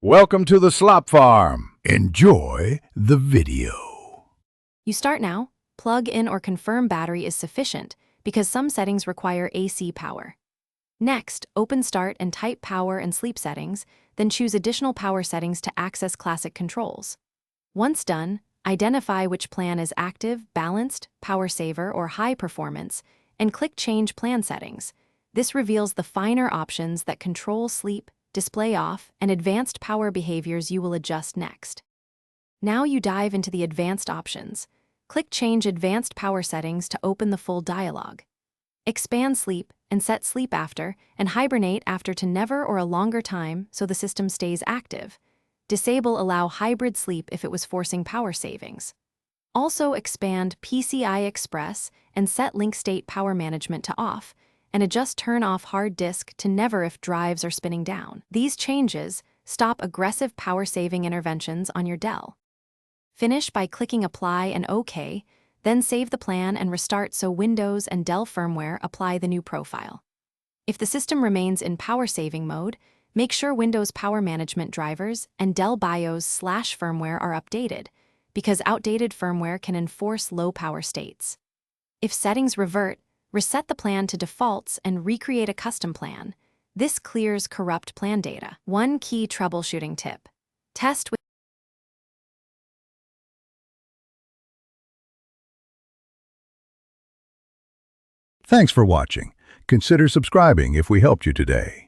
Welcome to the Slop Farm. Enjoy the video. You start now. Plug in or confirm battery is sufficient because some settings require AC power. Next, open Start and type power and sleep settings, then choose additional power settings to access classic controls. Once done, identify which plan is active, balanced, power saver, or high performance, and click Change Plan Settings. This reveals the finer options that control sleep, display off, and advanced power behaviors you will adjust next. Now you dive into the advanced options. Click Change Advanced Power Settings to open the full dialog. Expand Sleep and set Sleep After and Hibernate After to never or a longer time so the system stays active. Disable Allow Hybrid Sleep if it was forcing power savings. Also expand PCI Express and set Link State Power Management to off, and adjust Turn Off Hard Disk to never if drives are spinning down. These changes stop aggressive power-saving interventions on your Dell. Finish by clicking Apply and OK, then save the plan and restart so Windows and Dell firmware apply the new profile. If the system remains in power-saving mode, make sure Windows Power Management drivers and Dell BIOS/firmware are updated, because outdated firmware can enforce low power states. If settings revert, reset the plan to defaults and recreate a custom plan. This clears corrupt plan data. One key troubleshooting tip: test with Thanks for watching. Consider subscribing if we helped you today.